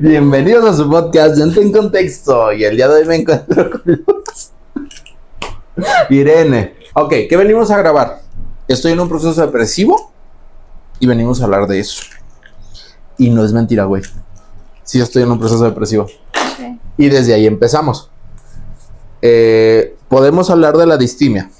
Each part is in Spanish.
Bienvenidos a su podcast Gente en Contexto. Y el día de hoy me encuentro con Irene. Ok, ¿qué venimos a grabar? Estoy en un proceso depresivo y venimos a hablar de eso. Y no es mentira, güey. Sí, estoy en un proceso depresivo. Okay. Y desde ahí empezamos. Podemos hablar de la distimia.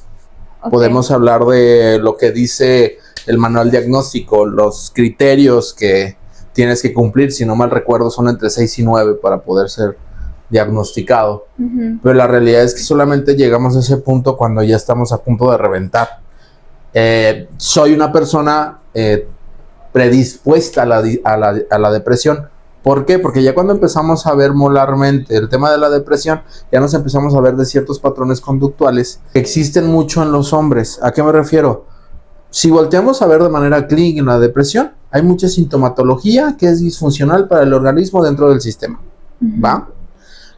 Okay. Podemos hablar de lo que dice el manual diagnóstico, los criterios que tienes que cumplir, si no mal recuerdo, son entre 6 y 9 para poder ser diagnosticado. Uh-huh. Pero la realidad es que solamente llegamos a ese punto cuando ya estamos a punto de reventar. Soy una persona predispuesta a la depresión. ¿Por qué? Porque ya cuando empezamos a ver molarmente el tema de la depresión, ya nos empezamos a ver de ciertos patrones conductuales que existen mucho en los hombres. ¿A qué me refiero? Si volteamos a ver de manera clínica en la depresión, hay mucha sintomatología que es disfuncional para el organismo dentro del sistema, ¿va?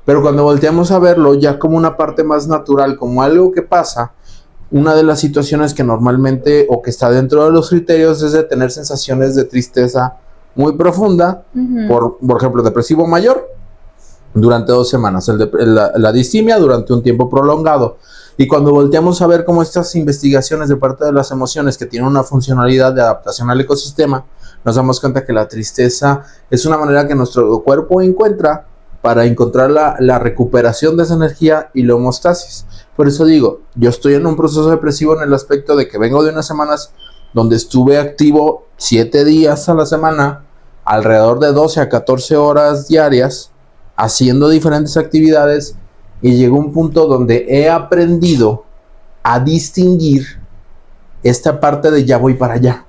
Pero cuando volteamos a verlo ya como una parte más natural, como algo que pasa, una de las situaciones que normalmente o que está dentro de los criterios es de tener sensaciones de tristeza muy profunda, por ejemplo, depresivo mayor, durante 2 semanas, la distimia durante un tiempo prolongado. Y cuando volteamos a ver cómo estas investigaciones de parte de las emociones que tienen una funcionalidad de adaptación al ecosistema, nos damos cuenta que la tristeza es una manera que nuestro cuerpo encuentra para encontrar la recuperación de esa energía y la homeostasis. Por eso digo, yo estoy en un proceso depresivo en el aspecto de que vengo de unas semanas donde estuve activo 7 días a la semana, alrededor de 12 a 14 horas diarias, haciendo diferentes actividades, y llegó un punto donde he aprendido a distinguir esta parte de ya voy para allá.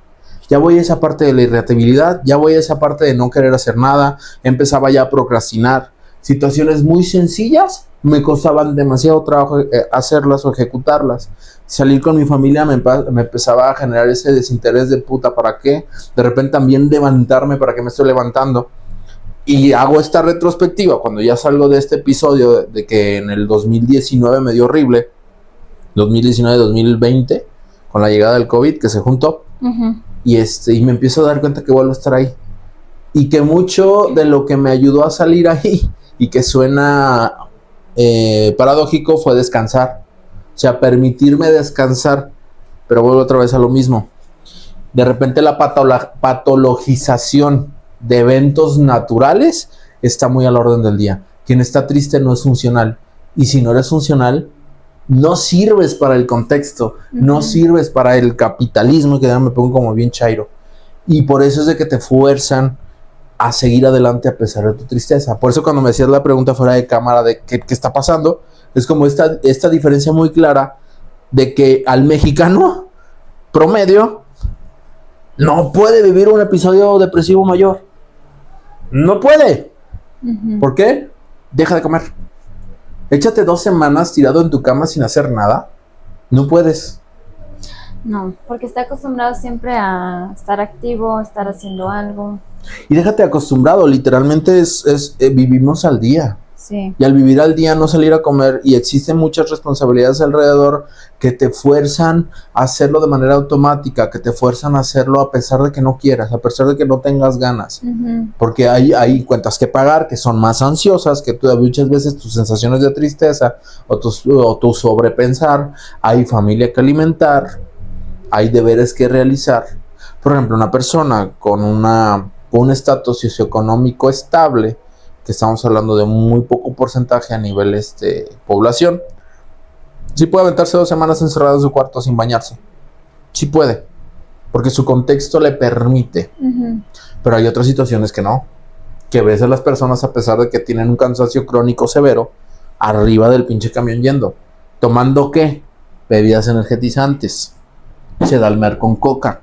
Ya voy a esa parte de la irritabilidad, ya voy a esa parte de no querer hacer nada, empezaba ya a procrastinar. Situaciones muy sencillas me costaban demasiado trabajo hacerlas o ejecutarlas. Salir con mi familia me empezaba a generar ese desinterés de puta, ¿para qué? De repente también levantarme, ¿para qué me estoy levantando? Y hago esta retrospectiva cuando ya salgo de este episodio de que en el 2019 me dio horrible, 2019-2020, con la llegada del COVID que se juntó, y me empiezo a dar cuenta que vuelvo a estar ahí. Y que mucho de lo que me ayudó a salir ahí, y que suena paradójico, fue descansar. O sea, permitirme descansar, pero vuelvo otra vez a lo mismo. De repente la patologización de eventos naturales está muy al orden del día. Quien está triste no es funcional. Y si no eres funcional, no sirves para el contexto, no sirves para el capitalismo, que ya me pongo como bien chairo. Y por eso es de que te fuerzan a seguir adelante a pesar de tu tristeza. Por eso cuando me hacías la pregunta fuera de cámara de qué está pasando, es como esta diferencia muy clara de que al mexicano promedio no puede vivir un episodio depresivo mayor. No puede. ¿Por qué? Deja de comer. Échate 2 semanas tirado en tu cama sin hacer nada. No puedes. No, porque está acostumbrado siempre a estar activo, a estar haciendo algo. Y déjate acostumbrado, literalmente vivimos al día. Sí. Y al vivir al día no salir a comer, y existen muchas responsabilidades alrededor que te fuerzan a hacerlo de manera automática, que te fuerzan a hacerlo a pesar de que no quieras, a pesar de que no tengas ganas. Porque hay cuentas que pagar que son más ansiosas, que muchas veces tus sensaciones de tristeza o tu sobrepensar, hay familia que alimentar, hay deberes que realizar. Por ejemplo, una persona con un estatus socioeconómico estable, que estamos hablando de muy poco porcentaje a nivel población, sí puede aventarse 2 semanas encerrado en su cuarto sin bañarse. Sí puede, porque su contexto le permite. Pero hay otras situaciones que no, que ves a las personas, a pesar de que tienen un cansancio crónico severo, arriba del pinche camión yendo, tomando ¿qué? Bebidas energetizantes, sedalmer con coca.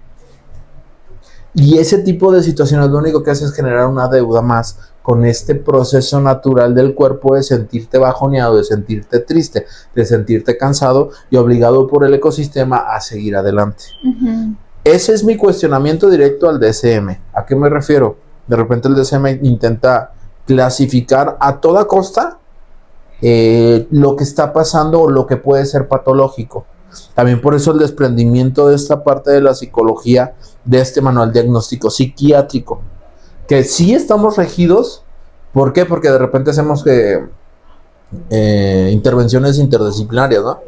Y ese tipo de situaciones lo único que hace es generar una deuda más con este proceso natural del cuerpo de sentirte bajoneado, de sentirte triste, de sentirte cansado y obligado por el ecosistema a seguir adelante. Ese es mi cuestionamiento directo al DSM. ¿A qué me refiero? De repente el DSM intenta clasificar a toda costa lo que está pasando o lo que puede ser patológico. También por eso el desprendimiento de esta parte de la psicología, de este manual diagnóstico psiquiátrico, que sí estamos regidos ¿Por qué? Porque de repente hacemos intervenciones interdisciplinarias, ¿no?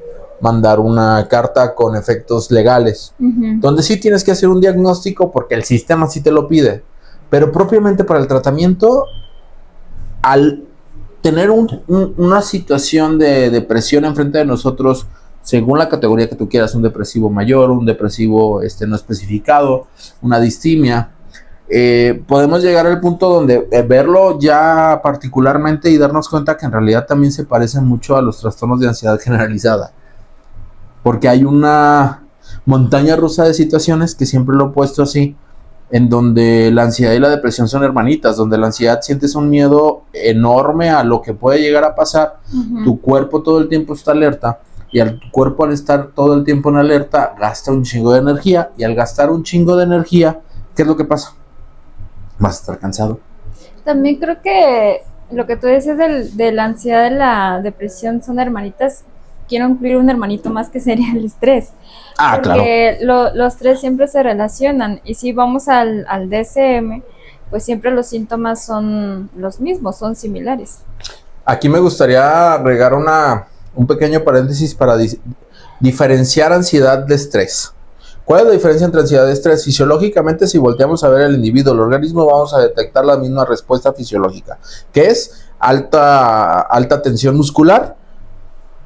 Mandar una carta con efectos legales, donde sí tienes que hacer un diagnóstico porque el sistema sí te lo pide, pero propiamente para el tratamiento, al tener una situación de depresión enfrente de nosotros, según la categoría que tú quieras, un depresivo mayor, un depresivo no especificado, una distimia, podemos llegar al punto donde verlo ya particularmente y darnos cuenta que en realidad también se parece mucho a los trastornos de ansiedad generalizada, porque hay una montaña rusa de situaciones, que siempre lo he puesto así, en donde la ansiedad y la depresión son hermanitas, donde la ansiedad sientes un miedo enorme a lo que puede llegar a pasar, tu cuerpo todo el tiempo está alerta, y tu cuerpo, al estar todo el tiempo en alerta, gasta un chingo de energía, y al gastar un chingo de energía, ¿qué es lo que pasa? Vas a estar cansado. También creo que lo que tú dices de la ansiedad y la depresión son hermanitas. Quiero incluir un hermanito más, que sería el estrés. Porque claro, los tres siempre se relacionan. Y si vamos al DSM, pues siempre los síntomas son los mismos, son similares. Aquí me gustaría agregar un pequeño paréntesis para diferenciar ansiedad de estrés. ¿Cuál es la diferencia entre ansiedad y estrés? Fisiológicamente, si volteamos a ver el individuo, el organismo, vamos a detectar la misma respuesta fisiológica, que es alta tensión muscular.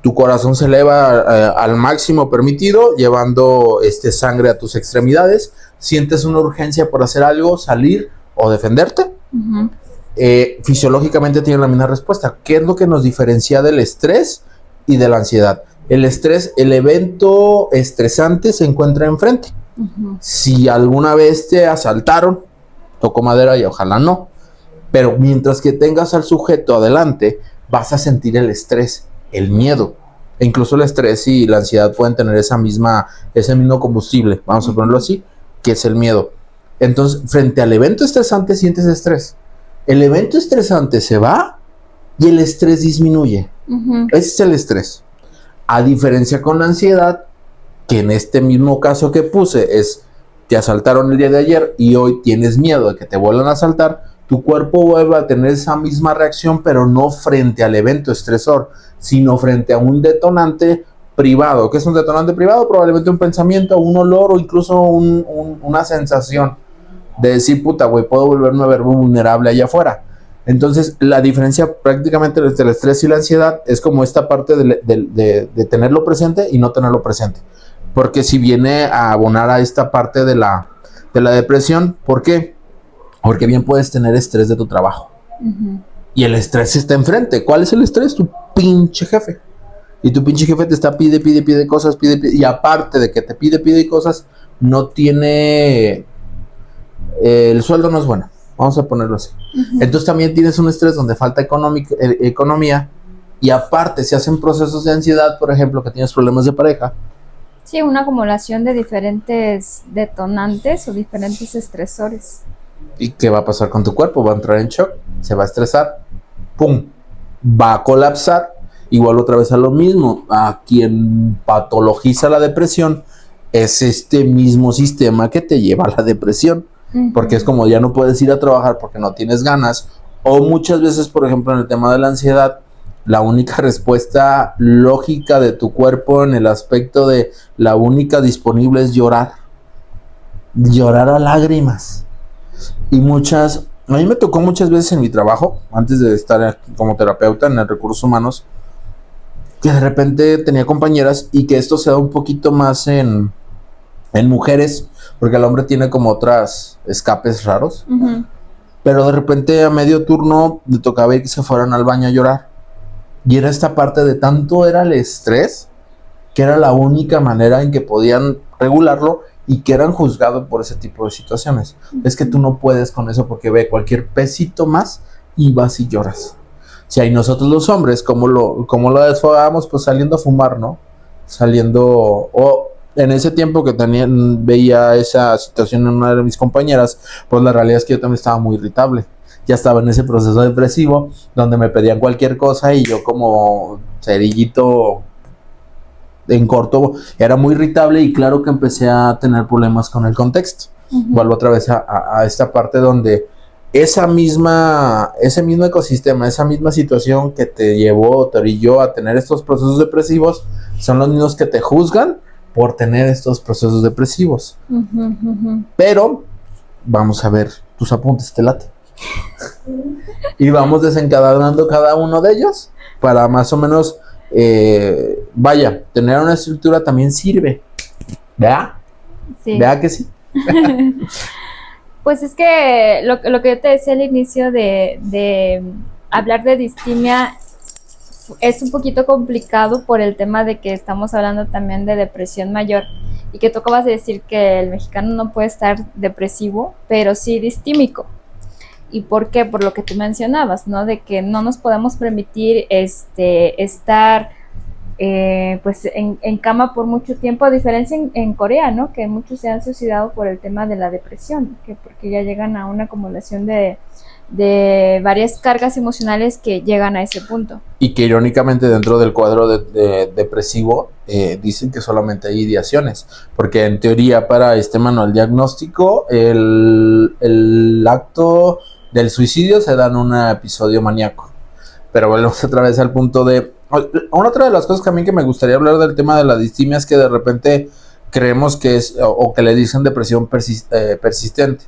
Tu corazón se eleva al máximo permitido, llevando sangre a tus extremidades. Sientes una urgencia por hacer algo, salir o defenderte. Fisiológicamente tienen la misma respuesta. ¿Qué es lo que nos diferencia del estrés y de la ansiedad? El estrés, el evento estresante se encuentra enfrente. Si alguna vez te asaltaron, toco madera y ojalá no, pero mientras que tengas al sujeto adelante, vas a sentir el estrés, el miedo. E incluso el estrés y la ansiedad pueden tener ese mismo combustible, vamos a ponerlo así, que es el miedo. Entonces, frente al evento estresante sientes estrés. El evento estresante se va y el estrés disminuye. Ese es el estrés. A diferencia con la ansiedad, que en este mismo caso que puse te asaltaron el día de ayer y hoy tienes miedo de que te vuelvan a asaltar, tu cuerpo vuelve a tener esa misma reacción, pero no frente al evento estresor, sino frente a un detonante privado. ¿Qué es un detonante privado? Probablemente un pensamiento, un olor o incluso una sensación de decir, puta, güey, puedo volverme a ver vulnerable allá afuera. Entonces, la diferencia prácticamente entre el estrés y la ansiedad es como esta parte de tenerlo presente y no tenerlo presente. Porque si viene a abonar a esta parte de la depresión, ¿por qué? Porque bien puedes tener estrés de tu trabajo. Y el estrés está enfrente. ¿Cuál es el estrés? Tu pinche jefe. Y tu pinche jefe te está pide cosas, pide. Y aparte de que te pide cosas, no tiene... el sueldo no es bueno. Vamos a ponerlo así. Entonces también tienes un estrés donde falta economía. Y aparte se hacen procesos de ansiedad, por ejemplo, que tienes problemas de pareja. Sí, una acumulación de diferentes detonantes o diferentes estresores. ¿Y qué va a pasar con tu cuerpo? Va a entrar en shock, se va a estresar, ¡pum! Va a colapsar. Igual otra vez a lo mismo. A quien patologiza la depresión es este mismo sistema que te lleva a la depresión. Porque es como ya no puedes ir a trabajar porque no tienes ganas. O muchas veces, por ejemplo, en el tema de la ansiedad, la única respuesta lógica de tu cuerpo en el aspecto de la única disponible es llorar. Llorar a lágrimas. Y a mí me tocó muchas veces en mi trabajo, antes de estar como terapeuta en el recursos humanos, que de repente tenía compañeras, y que esto se da un poquito más en mujeres, porque el hombre tiene como otros escapes raros, pero de repente a medio turno le tocaba ir que se fueran al baño a llorar, y era esta parte de tanto era el estrés, que era la única manera en que podían regularlo, y que eran juzgados por ese tipo de situaciones. Es que tú no puedes con eso, porque ve cualquier pesito más y vas y lloras. O sea, y nosotros los hombres, ¿cómo lo desfogábamos? Pues saliendo a fumar, ¿no? En ese tiempo que veía esa situación en una de mis compañeras, pues la realidad es que yo también estaba muy irritable. Ya estaba en ese proceso depresivo, donde me pedían cualquier cosa y yo como cerillito en corto era muy irritable, y claro que empecé a tener problemas con el contexto. Vuelvo otra vez a esta parte donde ese mismo ecosistema, esa misma situación que te llevó o te orilló a tener estos procesos depresivos, son los mismos que te juzgan por tener estos procesos depresivos. Pero vamos a ver tus apuntes, te late. Y vamos desencadenando cada uno de ellos para más o menos, tener una estructura también sirve. ¿Vea? Sí. ¿Vea que sí? Pues es que lo que yo te decía al inicio de hablar de distimia es un poquito complicado por el tema de que estamos hablando también de depresión mayor y que tú acabas de decir que el mexicano no puede estar depresivo, pero sí distímico. ¿Y por qué? Por lo que tú mencionabas, ¿no? De que no nos podemos permitir estar pues en cama por mucho tiempo, a diferencia en Corea, ¿no? Que muchos se han suicidado por el tema de la depresión, que porque ya llegan a una acumulación de varias cargas emocionales que llegan a ese punto. Y que irónicamente dentro del cuadro de depresivo dicen que solamente hay ideaciones, porque en teoría para este manual diagnóstico el acto del suicidio se da en un episodio maníaco. Pero volvemos otra vez al punto de... Otra de las cosas que a mí que me gustaría hablar del tema de la distimia es que de repente creemos que es, o que le dicen depresión persistente.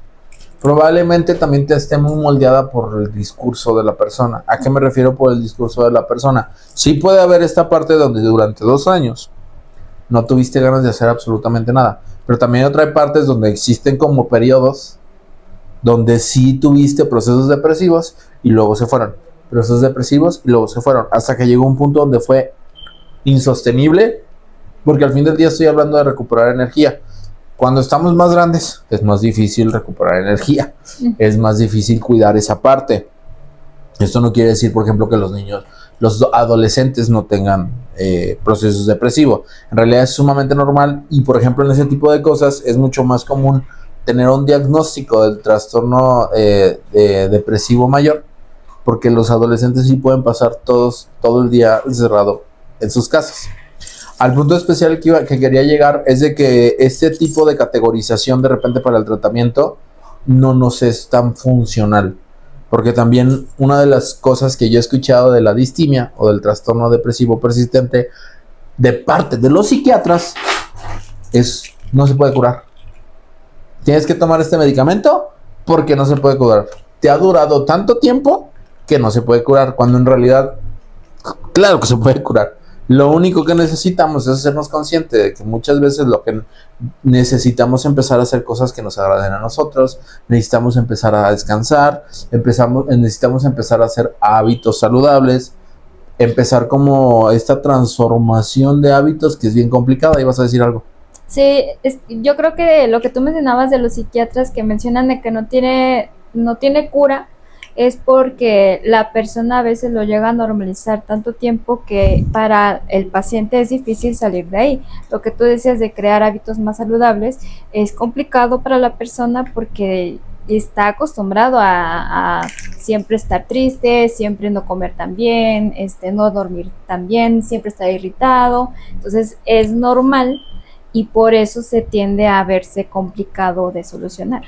Probablemente también te esté muy moldeada por el discurso de la persona. ¿A qué me refiero por el discurso de la persona? Sí puede haber esta parte donde durante 2 años no tuviste ganas de hacer absolutamente nada, pero también hay partes donde existen como periodos donde sí tuviste procesos depresivos y luego se fueron. Procesos depresivos y luego se fueron, hasta que llegó un punto donde fue insostenible, porque al fin del día estoy hablando de recuperar energía. Cuando estamos más grandes es más difícil recuperar energía, es más difícil cuidar esa parte. Esto no quiere decir, por ejemplo, que los adolescentes no tengan procesos depresivos. En realidad es sumamente normal y, por ejemplo, en ese tipo de cosas es mucho más común tener un diagnóstico del trastorno depresivo mayor, porque los adolescentes sí pueden pasar todo el día encerrado en sus casas. Al punto especial que quería llegar es de que este tipo de categorización de repente para el tratamiento no nos es tan funcional, porque también una de las cosas que yo he escuchado de la distimia o del trastorno depresivo persistente de parte de los psiquiatras es: no se puede curar. Tienes que tomar este medicamento porque no se puede curar. Te ha durado tanto tiempo que no se puede curar, cuando en realidad, claro que se puede curar. Lo único que necesitamos es hacernos conscientes de que muchas veces lo que necesitamos empezar a hacer cosas que nos agraden a nosotros, necesitamos empezar a descansar, necesitamos empezar a hacer hábitos saludables, empezar como esta transformación de hábitos que es bien complicada. ¿Ibas a decir algo? Sí, yo creo que lo que tú mencionabas de los psiquiatras que mencionan de que no tiene cura, es porque la persona a veces lo llega a normalizar tanto tiempo que para el paciente es difícil salir de ahí. Lo que tú decías de crear hábitos más saludables es complicado para la persona porque está acostumbrado a siempre estar triste, siempre no comer tan bien, no dormir tan bien, siempre estar irritado. Entonces es normal y por eso se tiende a verse complicado de solucionar.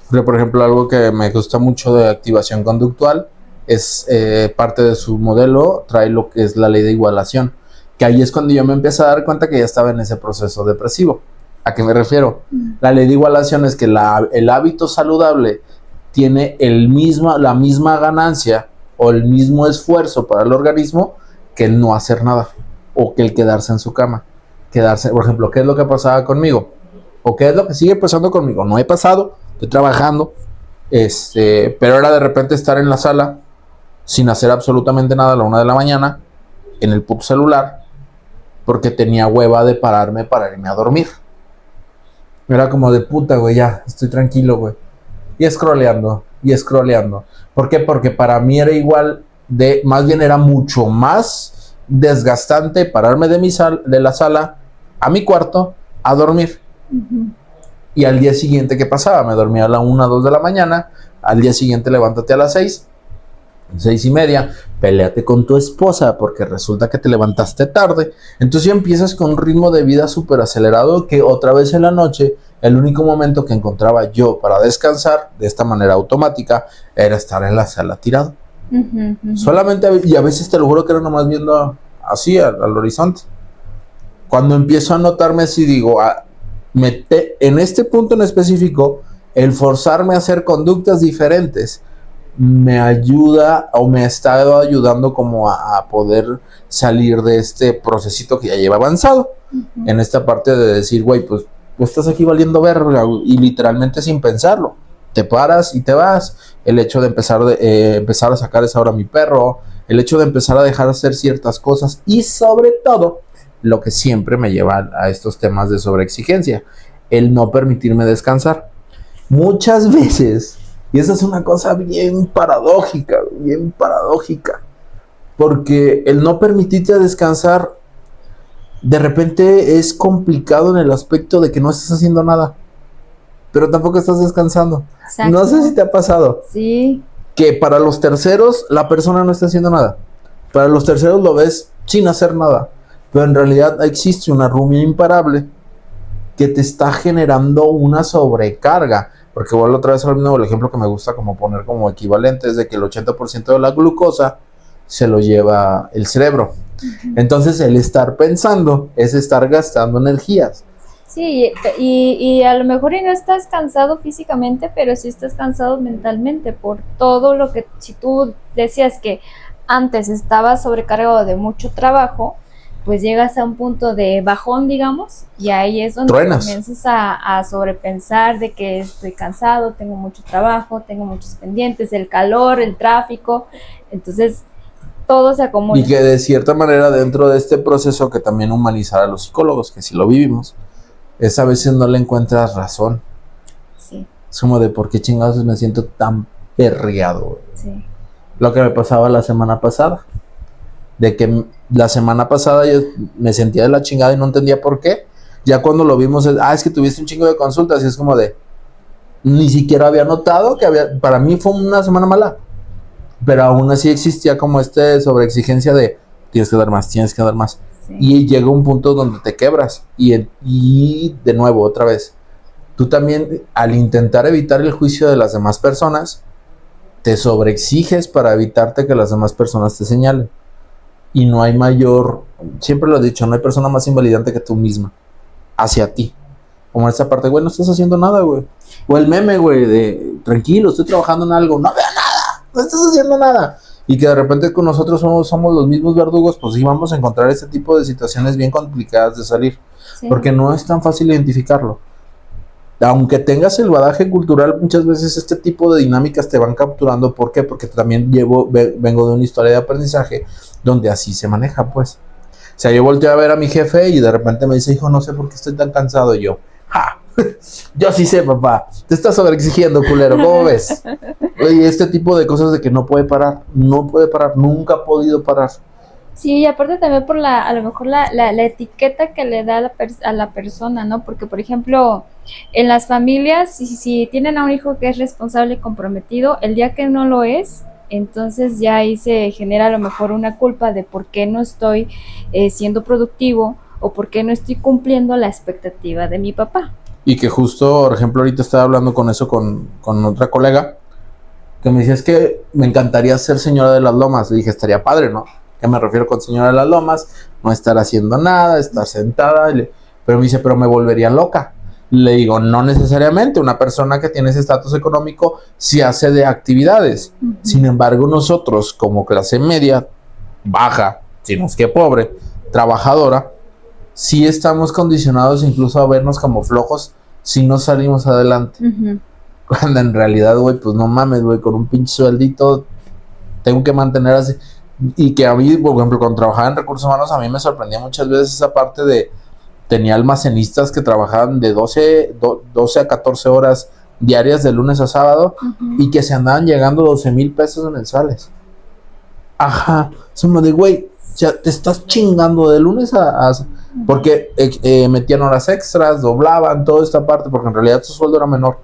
Pero, por ejemplo, algo que me gusta mucho de activación conductual es parte de su modelo, trae lo que es la ley de igualación, que ahí es cuando yo me empecé a dar cuenta que ya estaba en ese proceso depresivo. ¿A qué me refiero? La ley de igualación es que el hábito saludable tiene la misma ganancia o el mismo esfuerzo para el organismo que el no hacer nada o que el quedarse en su cama. Por ejemplo, ¿qué es lo que pasaba conmigo? ¿O qué es lo que sigue pasando conmigo? No he pasado, estoy trabajando, pero era de repente estar en la sala sin hacer absolutamente nada a la 1 de la mañana, en el puto celular, porque tenía hueva de pararme para irme a dormir. Era como de puta, güey, ya, estoy tranquilo, güey. Y scrolleando. ¿Por qué? Porque para mí era igual más bien era mucho más desgastante pararme de la sala a mi cuarto a dormir. Y al día siguiente, ¿qué pasaba? Me dormía a la 1, 2 de la mañana. Al día siguiente levántate a las 6, 6:30, peleate con tu esposa porque resulta que te levantaste tarde. Entonces ya empiezas con un ritmo de vida súper acelerado que otra vez en la noche El único momento que encontraba yo para descansar de esta manera automática era estar en la sala tirado. Solamente, y a veces te lo juro que era nomás viendo así al horizonte. Cuando empiezo a notarme así, digo, en este punto en específico, el forzarme a hacer conductas diferentes me ayuda o me ha estado ayudando como a poder salir de este procesito que ya lleva avanzado. En esta parte de decir, güey, pues tú estás aquí valiendo verga y literalmente sin pensarlo. Te paras y te vas. El hecho de empezar a sacar esa hora a mi perro, el hecho de empezar a dejar de hacer ciertas cosas y sobre todo, lo que siempre me lleva a estos temas de sobreexigencia, el no permitirme descansar. Muchas veces, y esa es una cosa bien paradójica, porque el no permitirte descansar de repente es complicado en el aspecto de que no estás haciendo nada, pero tampoco estás descansando. Exacto. No sé si te ha pasado. Sí. Que para los terceros la persona no está haciendo nada. Para los terceros lo ves sin hacer nada. Pero en realidad existe una rumia imparable que te está generando una sobrecarga. Porque vuelvo otra vez al mismo, el ejemplo que me gusta como poner como equivalente es de que el 80% de la glucosa se lo lleva el cerebro. Entonces el estar pensando es estar gastando energías. Sí, y a lo mejor no estás cansado físicamente, pero sí estás cansado mentalmente por todo lo que, si tú decías que antes estabas sobrecargado de mucho trabajo, pues llegas a un punto de bajón, digamos, y ahí es donde comienzas a sobrepensar de que estoy cansado, tengo mucho trabajo, tengo muchos pendientes, el calor, el tráfico, entonces todo se acumula. Y que de cierta manera dentro de este proceso que también humanizar a los psicólogos, que si lo vivimos, es a veces no le encuentras razón. Sí. Es como de por qué chingados me siento tan perreado. Sí. Lo que me pasaba la semana pasada. De que la semana pasada yo me sentía de la chingada y no entendía por qué. Ya cuando lo vimos, es que tuviste un chingo de consultas y es como de, ni siquiera había notado que para mí fue una semana mala. Pero aún así existía como sobreexigencia de tienes que dar más. Sí. Y llega un punto donde te quebras. Y de nuevo, otra vez, tú también al intentar evitar el juicio de las demás personas, te sobreexiges para evitarte que las demás personas te señalen. Y no hay mayor, siempre lo he dicho, no hay persona más invalidante que tú misma hacia ti. Como en esta parte, güey, no estás haciendo nada, güey. O el meme, güey, de tranquilo, estoy trabajando en algo, no veo nada, no estás haciendo nada. Y que de repente con nosotros somos los mismos verdugos, pues sí vamos a encontrar este tipo de situaciones bien complicadas de salir. Sí. Porque no es tan fácil identificarlo. Aunque tengas el bagaje cultural, muchas veces este tipo de dinámicas te van capturando. ¿Por qué? Porque también vengo de una historia de aprendizaje donde así se maneja, pues. O sea, yo volteo a ver a mi jefe y de repente me dice, hijo, no sé por qué estoy tan cansado. Y yo, ¡ja! Yo sí sé, papá. Te estás sobreexigiendo, culero. ¿Cómo ves? Oye, este tipo de cosas de que no puede parar, nunca ha podido parar. Sí, y aparte también por a lo mejor la etiqueta que le da a la persona, ¿no? Porque, por ejemplo, en las familias, si tienen a un hijo que es responsable y comprometido, el día que no lo es, entonces ya ahí se genera a lo mejor una culpa de por qué no estoy siendo productivo o por qué no estoy cumpliendo la expectativa de mi papá. Y que justo, por ejemplo, ahorita estaba hablando con eso con otra colega, que me decía, es que me encantaría ser señora de las lomas. Le dije, estaría padre, ¿no? ¿Qué me refiero con señora de las lomas? No estar haciendo nada, estar sentada. Pero me dice, pero me volvería loca. Le digo, no necesariamente. Una persona que tiene ese estatus económico sí hace de actividades. Uh-huh. Sin embargo, nosotros como clase media, baja, si no es que pobre, trabajadora, sí estamos condicionados incluso a vernos como flojos si no salimos adelante. Uh-huh. Cuando en realidad, güey, pues no mames, güey, con un pinche sueldito tengo que mantener así. Y que a mí, por ejemplo, cuando trabajaba en recursos humanos, a mí me sorprendía muchas veces esa parte de, tenía almacenistas que trabajaban de 12 a 14 horas diarias de lunes a sábado, uh-huh, y que se andaban llegando 12,000 pesos mensuales. Ajá, somos de, güey, ya te estás chingando de lunes a porque metían horas extras, doblaban toda esta parte, porque en realidad su sueldo era menor.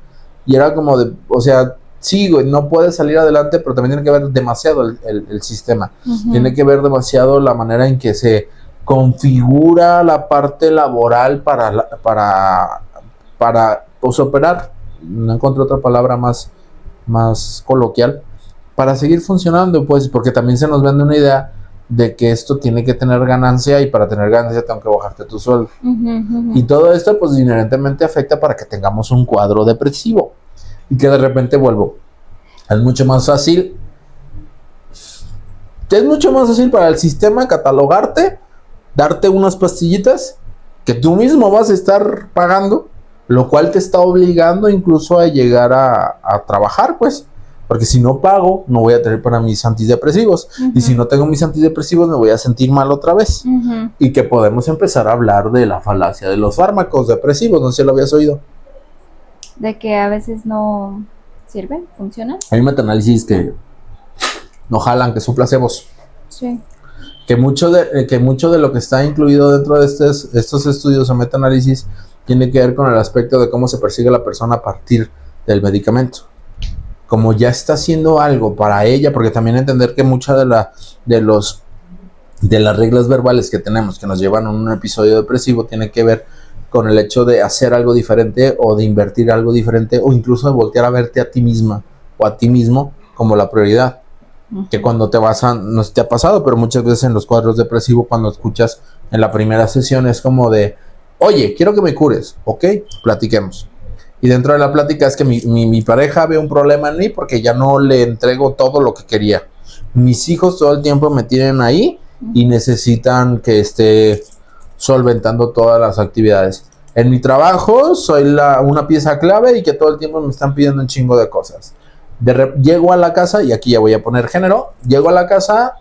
Y era como de, o sea, sí, güey, no puedes salir adelante, pero también tiene que ver demasiado el sistema. Uh-huh. Tiene que ver demasiado la manera en que se configura la parte laboral para para operar, no encontré otra palabra más coloquial, para seguir funcionando, pues, porque también se nos vende una idea de que esto tiene que tener ganancia y para tener ganancia tengo que bajarte tu sueldo. Y todo esto pues inherentemente afecta para que tengamos un cuadro depresivo y que de repente vuelvo. Es mucho más fácil para el sistema catalogarte, darte unas pastillitas que tú mismo vas a estar pagando, lo cual te está obligando incluso a llegar a trabajar, pues. Porque si no pago, no voy a tener para mis antidepresivos. Y si no tengo mis antidepresivos, me voy a sentir mal otra vez. Y que podemos empezar a hablar de la falacia de los fármacos depresivos. No sé si lo habías oído. De que a veces no sirven, funcionan. Hay metaanálisis que no jalan, que son placebos. Sí. Que mucho de lo que está incluido dentro de estos estudios o metaanálisis tiene que ver con el aspecto de cómo se persigue a la persona a partir del medicamento. Como ya está haciendo algo para ella, porque también entender que muchas de las reglas verbales que tenemos que nos llevan a un episodio depresivo tiene que ver con el hecho de hacer algo diferente o de invertir algo diferente o incluso de voltear a verte a ti misma o a ti mismo como la prioridad. Que cuando te vas no te ha pasado, pero muchas veces en los cuadros depresivos, cuando escuchas en la primera sesión es como de, oye, quiero que me cures, ¿ok? Platiquemos. Y dentro de la plática es que mi pareja ve un problema en mí porque ya no le entrego todo lo que quería. Mis hijos todo el tiempo me tienen ahí y necesitan que esté solventando todas las actividades. En mi trabajo soy una pieza clave y que todo el tiempo me están pidiendo un chingo de cosas. Llego a la casa, y aquí ya voy a poner género, llego a la casa,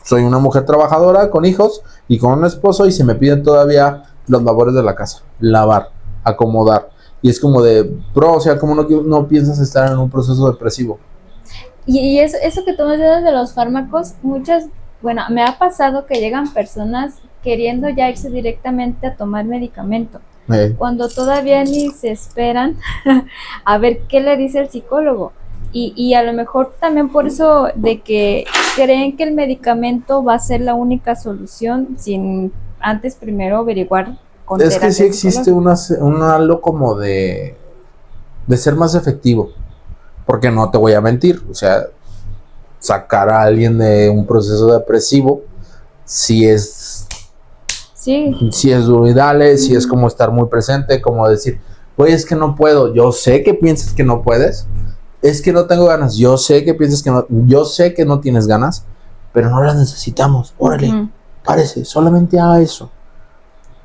soy una mujer trabajadora con hijos y con un esposo y se me piden todavía los labores de la casa, lavar, acomodar. Y es como de, bro, o sea, como no piensas estar en un proceso depresivo. Y eso que tú mencionas de los fármacos, bueno, me ha pasado que llegan personas queriendo ya irse directamente a tomar medicamento, cuando todavía ni se esperan a ver qué le dice el psicólogo. Y a lo mejor también por eso de que creen que el medicamento va a ser la única solución sin antes primero averiguar. Es que sí existe algo como de ser más efectivo, porque no te voy a mentir, o sea, sacar a alguien de un proceso depresivo sí es duro y dale, sí es como estar muy presente, como decir, oye, es que no puedo, yo sé que piensas que no puedes, es que no tengo ganas, yo sé que piensas que no, yo sé que no tienes ganas, pero no las necesitamos, órale, párese, solamente haga eso.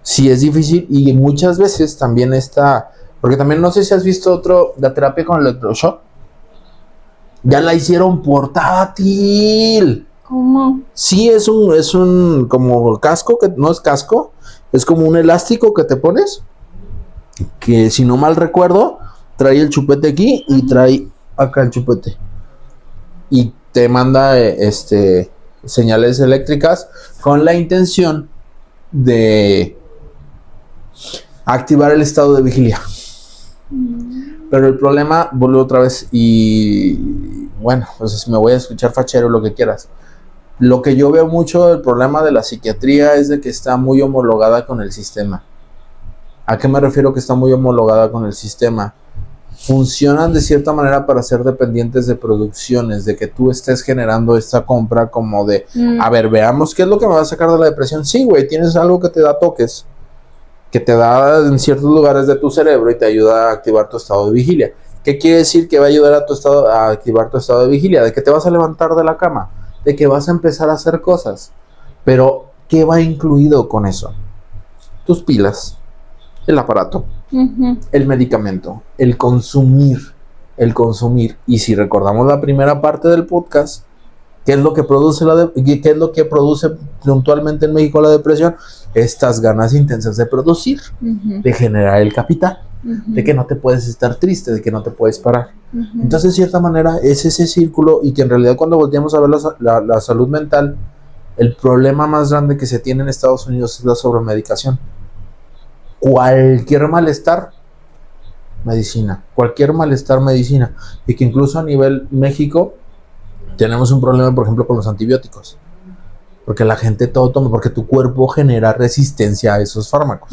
Sí es difícil y muchas veces también está, porque también no sé si has visto la terapia con electroshock. Ya la hicieron portátil. ¿Cómo? Sí, es un como casco, que no es casco, es como un elástico que te pones, que si no mal recuerdo, trae el chupete aquí y trae acá el chupete. Y te manda señales eléctricas con la intención de activar el estado de vigilia. Pero el problema vuelve otra vez y bueno, pues me voy a escuchar fachero, lo que quieras. Lo que yo veo mucho del problema de la psiquiatría es de que está muy homologada con el sistema. ¿A qué me refiero que está muy homologada con el sistema? Funcionan de cierta manera para ser dependientes de producciones, de que tú estés generando esta compra como de, a ver, veamos qué es lo que me va a sacar de la depresión. Sí, güey, tienes algo que te da toques, que te da en ciertos lugares de tu cerebro y te ayuda a activar tu estado de vigilia. ¿Qué quiere decir que va a ayudar a activar tu estado de vigilia? De que te vas a levantar de la cama, de que vas a empezar a hacer cosas. Pero, ¿qué va incluido con eso? Tus pilas, el aparato, el medicamento, el consumir. Y si recordamos la primera parte del podcast, ¿qué es lo que produce puntualmente en México la depresión? Estas ganas intensas de producir, de generar el capital, de que no te puedes estar triste, de que no te puedes parar. Entonces, de cierta manera, es ese círculo y que en realidad cuando volteamos a ver la salud mental, el problema más grande que se tiene en Estados Unidos es la sobremedicación. Cualquier malestar, medicina. Y que incluso a nivel México tenemos un problema, por ejemplo, con los antibióticos. Porque la gente todo toma, porque tu cuerpo genera resistencia a esos fármacos.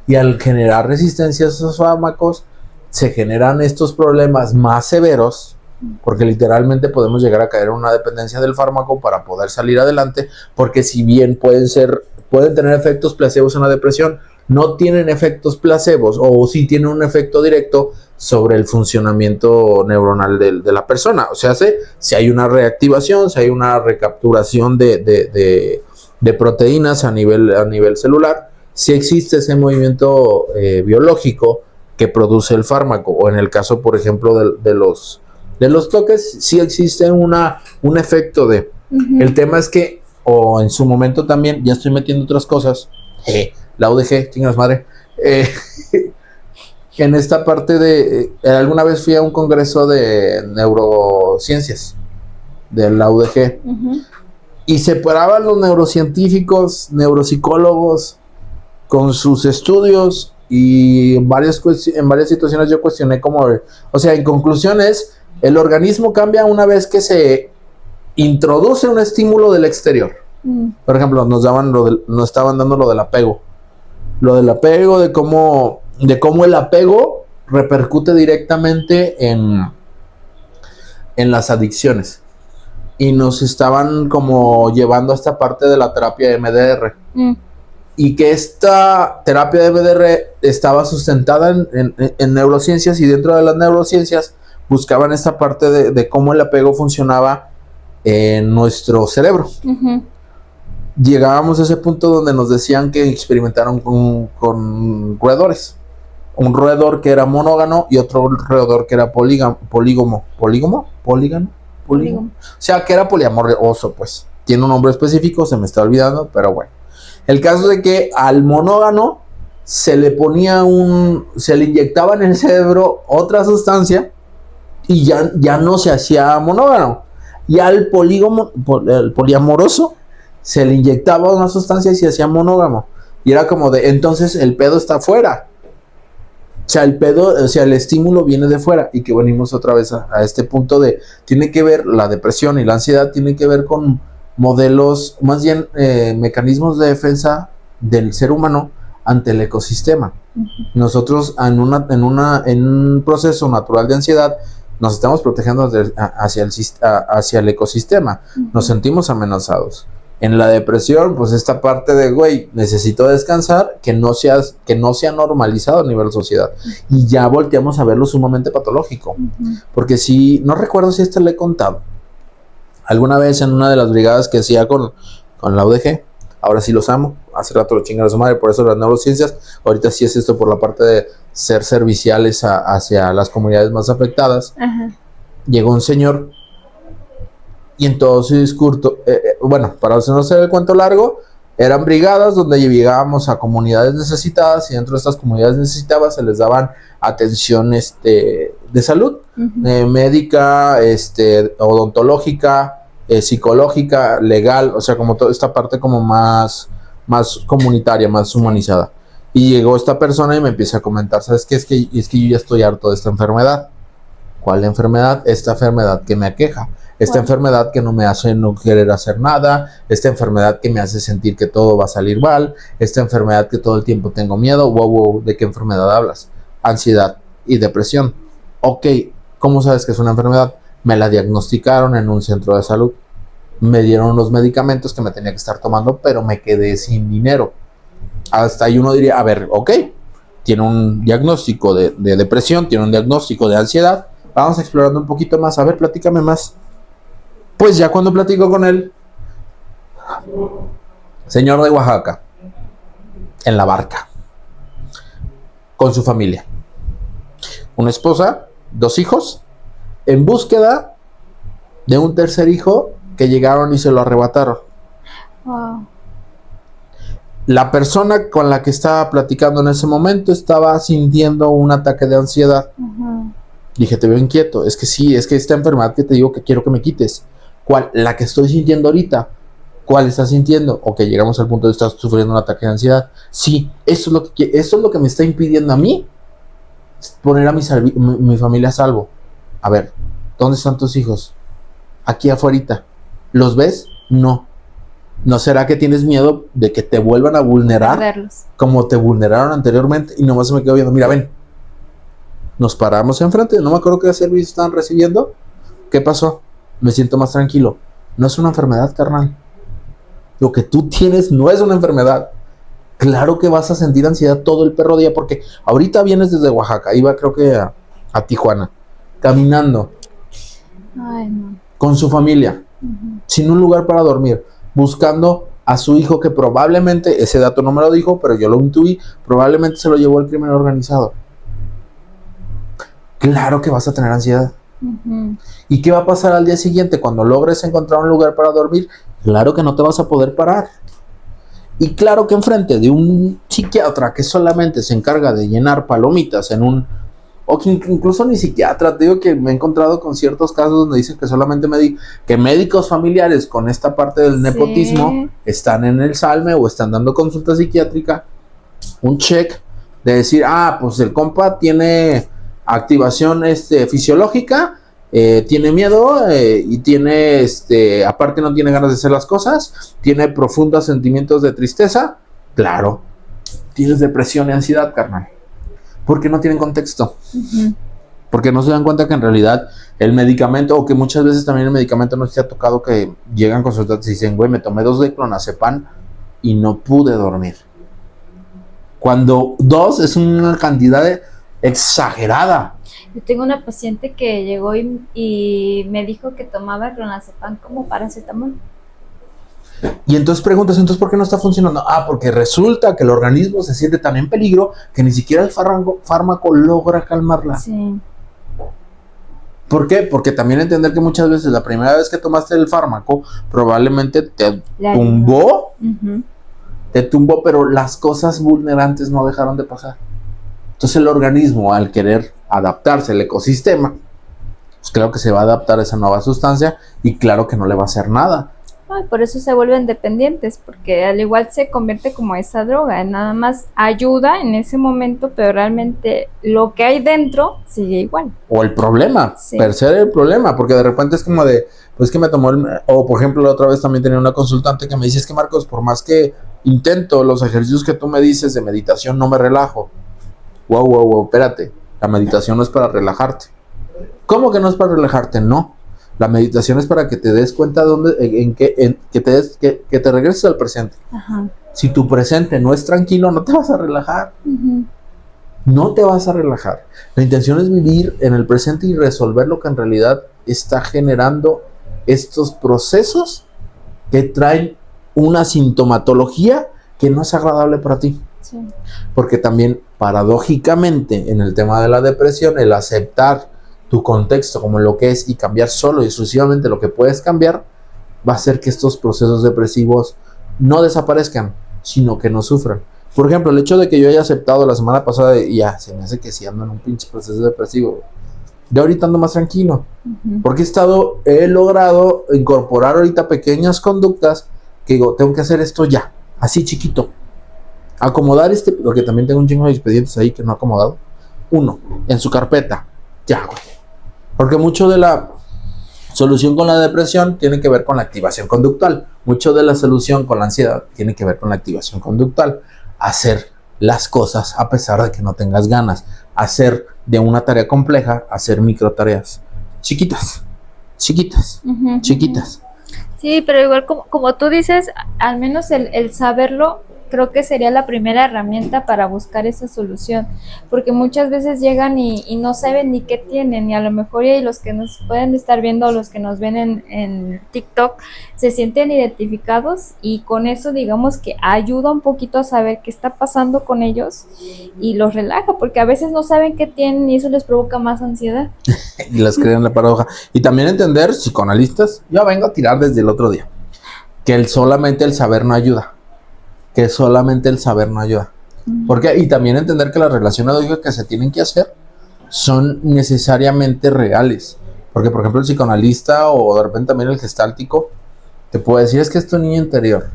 Y al generar resistencia a esos fármacos, se generan estos problemas más severos, porque literalmente podemos llegar a caer en una dependencia del fármaco para poder salir adelante, porque si bien pueden tener efectos placebos en la depresión, no tienen efectos placebos, o sí tienen un efecto directo sobre el funcionamiento neuronal de la persona. O sea, si hay una reactivación, si hay una recapturación de proteínas a nivel celular, si existe ese movimiento biológico que produce el fármaco, o en el caso, por ejemplo, de los toques, sí existe un efecto de... El tema es que, o en su momento también, ya estoy metiendo otras cosas, la UDG, chingas madre, en esta parte alguna vez fui a un congreso de neurociencias de la UDG, y separaban los neurocientíficos, neuropsicólogos, con sus estudios, y en varias situaciones yo cuestioné cómo, o sea, en conclusión es, el organismo cambia una vez que se introduce un estímulo del exterior. Por ejemplo, nos estaban dando lo del apego, de cómo el apego repercute directamente en las adicciones, y nos estaban como llevando a esta parte de la terapia de MDR, y que esta terapia de MDR estaba sustentada en neurociencias, y dentro de las neurociencias buscaban esta parte de cómo el apego funcionaba en nuestro cerebro. Llegábamos a ese punto donde nos decían que experimentaron con roedores. Un roedor que era monógamo y otro roedor que era polígamo. O sea, que era poliamoroso, pues. Tiene un nombre específico, se me está olvidando, pero bueno. El caso de que al monógamo se le inyectaba en el cerebro otra sustancia y ya no se hacía monógamo. Y al poliamoroso se le inyectaba una sustancia y se hacía monógamo. Y era como entonces el pedo está afuera. O sea, el estímulo viene de fuera, y que venimos otra vez a este punto tiene que ver, la depresión y la ansiedad tiene que ver con modelos, más bien mecanismos de defensa del ser humano ante el ecosistema. Nosotros en un proceso natural de ansiedad nos estamos protegiendo hacia el ecosistema, nos sentimos amenazados. En la depresión, pues esta parte de, necesito descansar, que no sea normalizado a nivel sociedad. Y ya volteamos a verlo sumamente patológico. Porque no recuerdo si le he contado. Alguna vez en una de las brigadas que hacía con la UDG, ahora sí los amo, hace rato lo chingan a su madre, por eso las neurociencias, ahorita sí es esto por la parte de ser serviciales hacia las comunidades más afectadas. Llegó un señor, y en todo su discurso, para no hacer el cuento largo, eran brigadas donde llegábamos a comunidades necesitadas, y dentro de estas comunidades necesitadas se les daban atención de salud, médica, odontológica, psicológica, legal, o sea, como toda esta parte como más comunitaria, más humanizada. Y llegó esta persona y me empieza a comentar, ¿sabes qué? Es que yo ya estoy harto de esta enfermedad. ¿Cuál enfermedad? Esta enfermedad que me aqueja. Esta enfermedad que no me hace no querer hacer nada, esta enfermedad que me hace sentir que todo va a salir mal, esta enfermedad que todo el tiempo tengo miedo. Wow, ¿de qué enfermedad hablas? Ansiedad y depresión. Ok, ¿cómo sabes que es una enfermedad? Me la diagnosticaron en un centro de salud. Me dieron los medicamentos que me tenía que estar tomando, pero me quedé sin dinero. Hasta ahí uno diría, a ver, ok, tiene un diagnóstico de depresión, tiene un diagnóstico de ansiedad, vamos explorando un poquito más, a ver, platícame más. Pues ya cuando platico con él, señor de Oaxaca, en la barca, con su familia, una esposa, 2 hijos, en búsqueda de un tercer hijo que llegaron y se lo arrebataron. Wow. La persona con la que estaba platicando en ese momento estaba sintiendo un ataque de ansiedad. Dije, te veo inquieto. Es que sí, es que esta enfermedad que te digo que quiero que me quites. ¿Cuál? La que estoy sintiendo ahorita. ¿Cuál estás sintiendo? Ok, llegamos al punto de estar sufriendo un ataque de ansiedad. Sí, eso es lo que me está impidiendo a mí poner a mi familia a salvo. A ver, ¿dónde están tus hijos? Aquí afuera. ¿Los ves? No. ¿No será que tienes miedo de que te vuelvan a vulnerar como te vulneraron anteriormente? Y nomás se me quedó viendo, mira, ven. Nos paramos enfrente, no me acuerdo qué servicio estaban recibiendo. ¿Qué pasó? Me siento más tranquilo. No es una enfermedad, carnal. Lo que tú tienes no es una enfermedad. Claro que vas a sentir ansiedad todo el perro día, porque ahorita vienes desde Oaxaca, iba creo que a Tijuana, caminando. Ay, no. Con su familia, sin un lugar para dormir, buscando a su hijo que probablemente, ese dato no me lo dijo, pero yo lo intuí, probablemente se lo llevó el crimen organizado. Claro que vas a tener ansiedad. ¿Y qué va a pasar al día siguiente cuando logres encontrar un lugar para dormir? Claro que no te vas a poder parar. Y claro que enfrente de un psiquiatra que solamente se encarga de llenar palomitas en un... O que incluso ni psiquiatra, te digo que me he encontrado con ciertos casos donde dicen que solamente que médicos familiares con esta parte del nepotismo están en el SALME o están dando consulta psiquiátrica. Un check de decir, pues el compa tiene activación fisiológica, tiene miedo y tiene, aparte no tiene ganas de hacer las cosas, tiene profundos sentimientos de tristeza. Claro, tienes depresión y ansiedad, carnal. Porque no tienen contexto. Porque no se dan cuenta que en realidad el medicamento, o que muchas veces también el medicamento no se ha tocado, que llegan consultantes y dicen, güey, me tomé 2 de clonazepam y no pude dormir. Cuando 2 es una cantidad exagerada. Yo tengo una paciente que llegó y me dijo que tomaba clonazepam como paracetamol. Y entonces preguntas, ¿entonces por qué no está funcionando? Porque resulta que el organismo se siente tan en peligro que ni siquiera el fármaco logra calmarla. Sí. ¿Por qué? Porque también entender que muchas veces la primera vez que tomaste el fármaco probablemente te tumbó. Te tumbó, pero las cosas vulnerantes no dejaron de pasar. Entonces el organismo, al querer adaptarse al ecosistema, pues claro que se va a adaptar a esa nueva sustancia y claro que no le va a hacer nada. Por eso se vuelven dependientes, porque al igual se convierte como esa droga, nada más ayuda en ese momento, pero realmente lo que hay dentro sigue igual. O el problema, per se el problema, porque de repente es como de, pues que me tomó o por ejemplo la otra vez también tenía una consultante que me dice, es que Marcos, por más que intento los ejercicios que tú me dices de meditación, no me relajo. Wow, espérate, la meditación no es para relajarte. ¿Cómo que no es para relajarte? No. La meditación es para que te des cuenta que te regreses al presente. Si tu presente no es tranquilo, no te vas a relajar. No te vas a relajar. La intención es vivir en el presente y resolver lo que en realidad está generando estos procesos que traen una sintomatología que no es agradable para ti. Porque también, paradójicamente, en el tema de la depresión, el aceptar tu contexto como lo que es y cambiar solo y exclusivamente lo que puedes cambiar, va a hacer que estos procesos depresivos no desaparezcan, sino que no sufran. Por ejemplo, el hecho de que yo haya aceptado la semana pasada, se me hace que sí ando en un pinche proceso depresivo. De ahorita ando más tranquilo, porque he logrado incorporar ahorita pequeñas conductas que digo, tengo que hacer esto ya, así chiquito. Acomodar porque también tengo un chingo de expedientes ahí que no he acomodado. 1, en su carpeta. Ya, güey. Porque mucho de la solución con la depresión tiene que ver con la activación conductual. Mucho de la solución con la ansiedad tiene que ver con la activación conductual. Hacer las cosas a pesar de que no tengas ganas. Hacer de una tarea compleja, hacer micro tareas. Chiquitas. Chiquitas. Sí, pero igual como tú dices, al menos el saberlo, creo que sería la primera herramienta para buscar esa solución, porque muchas veces llegan y no saben ni qué tienen, y a lo mejor y los que nos pueden estar viendo, los que nos ven en TikTok, se sienten identificados, y con eso digamos que ayuda un poquito a saber qué está pasando con ellos y los relaja, porque a veces no saben qué tienen y eso les provoca más ansiedad. Y las crean la paradoja. Y también entender, psicoanalistas, yo vengo a tirar desde el otro día, que solamente el saber no ayuda. Porque, y también entender que las relaciones que se tienen que hacer son necesariamente reales. Porque, por ejemplo, el psicoanalista o de repente también el gestáltico te puede decir, es que es tu niño interior.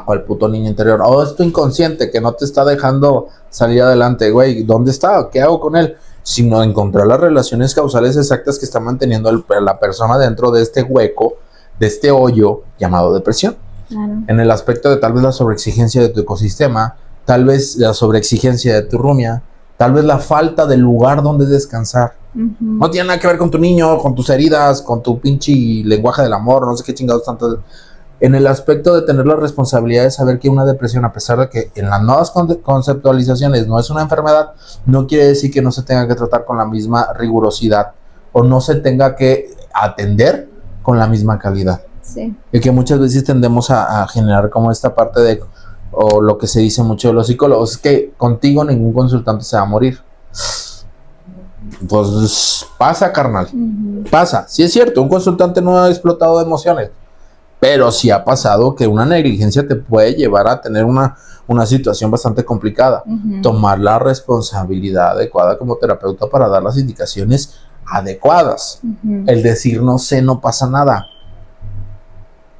¿Cuál puto niño interior? O es tu inconsciente que no te está dejando salir adelante. Güey, ¿dónde está? ¿Qué hago con él? Sino encontrar las relaciones causales exactas que está manteniendo la persona dentro de este hueco, de este hoyo llamado depresión. Claro. En el aspecto de tal vez la sobreexigencia de tu ecosistema, tal vez la sobreexigencia de tu rumia, tal vez la falta de lugar donde descansar. No tiene nada que ver con tu niño, con tus heridas, con tu pinche lenguaje del amor, no sé qué chingados tanto. En el aspecto de tener la responsabilidad de saber que una depresión, a pesar de que en las nuevas conceptualizaciones no es una enfermedad, no quiere decir que no se tenga que tratar con la misma rigurosidad o no se tenga que atender con la misma calidad. Sí. Y que muchas veces tendemos a generar como esta parte de, o lo que se dice mucho de los psicólogos, es que contigo ningún consultante se va a morir. Pues pasa, carnal. Pasa. Sí es cierto, un consultante no ha explotado de emociones, pero sí ha pasado que una negligencia te puede llevar a tener una situación bastante complicada. Tomar la responsabilidad adecuada como terapeuta para dar las indicaciones adecuadas. El decir no sé, no pasa nada.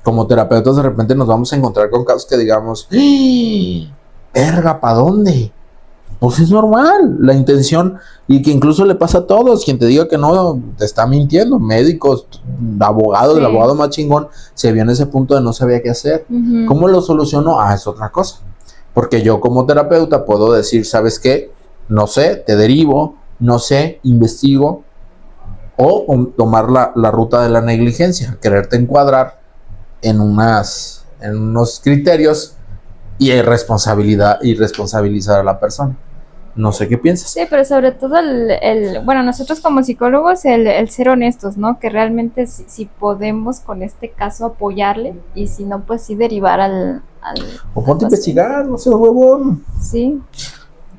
Como terapeutas de repente nos vamos a encontrar con casos que digamos, verga, ¿para dónde? Pues es normal, la intención, y que incluso le pasa a todos, quien te diga que no, te está mintiendo, médicos, abogados, el abogado más chingón, se vio en ese punto de no sabía qué hacer. ¿Cómo lo solucionó? Es otra cosa, porque yo como terapeuta puedo decir, ¿sabes qué? No sé, te derivo, no sé, investigo, o tomar la ruta de la negligencia, quererte encuadrar en unos criterios y responsabilizar a la persona. No sé qué piensas. Sí, pero sobre todo bueno, nosotros como psicólogos, el ser honestos, ¿no? Que realmente si podemos con este caso apoyarle, y si no, pues sí derivar o ponte a investigar, no seas huevón. Sí.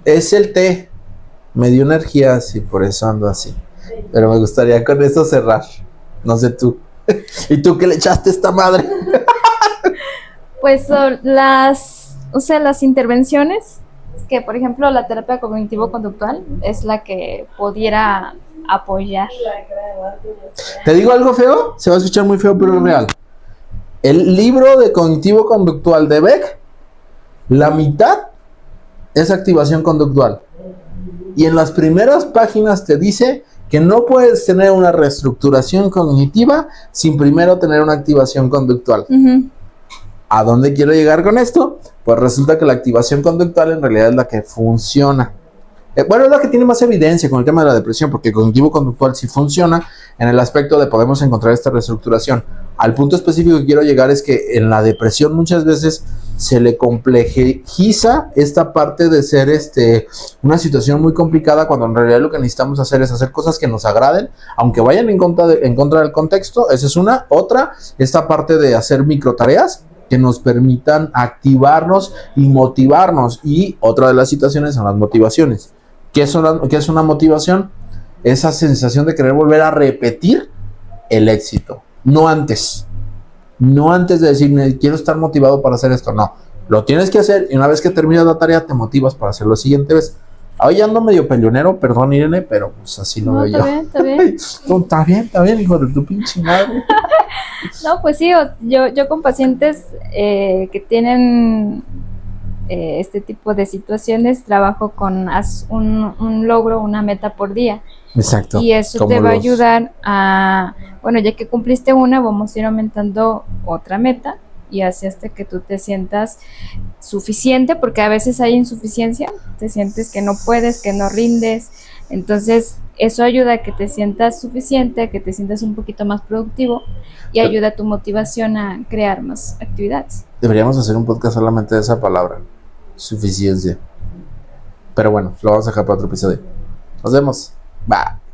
Es el té. Me dio energía así, por eso ando así. Pero me gustaría con eso cerrar. No sé tú. ¿Y tú qué le echaste a esta madre? Pues las intervenciones, que por ejemplo la terapia cognitivo-conductual es la que pudiera apoyar. ¿Te digo algo feo? Se va a escuchar muy feo, pero es real. El libro de cognitivo-conductual de Beck, la mitad es activación conductual. Y en las primeras páginas te dice que no puedes tener una reestructuración cognitiva sin primero tener una activación conductual. ¿A dónde quiero llegar con esto? Pues resulta que la activación conductual en realidad es la que funciona. Bueno, es la que tiene más evidencia con el tema de la depresión, porque el cognitivo-conductual sí funciona en el aspecto de podemos encontrar esta reestructuración. Al punto específico que quiero llegar es que en la depresión muchas veces se le complejiza esta parte de ser una situación muy complicada, cuando en realidad lo que necesitamos hacer es hacer cosas que nos agraden, aunque vayan en contra del contexto. Esa es una. Otra, esta parte de hacer microtareas que nos permitan activarnos y motivarnos. Y otra de las situaciones son las motivaciones. ¿Qué es una motivación? Esa sensación de querer volver a repetir el éxito. No antes de decir, quiero estar motivado para hacer esto. No, lo tienes que hacer, y una vez que terminas la tarea te motivas para hacerlo la siguiente vez. Hoy ando medio peleonero, perdón Irene, pero pues así lo veo yo. Está bien. Está bien, hijo de tu pinche madre. No, pues sí, yo con pacientes que tienen este tipo de situaciones, trabajo con haz un logro, una meta por día. Exacto. Y eso te va a ayudar a, bueno, ya que cumpliste una, vamos a ir aumentando otra meta, y así hasta que tú te sientas suficiente, porque a veces hay insuficiencia, te sientes que no puedes, que no rindes. Entonces eso ayuda a que te sientas suficiente, a que te sientas un poquito más productivo, y ayuda a tu motivación a crear más actividades. Deberíamos hacer un podcast solamente de esa palabra, suficiencia. Pero bueno, lo vamos a dejar para otro episodio. Nos vemos. Bye.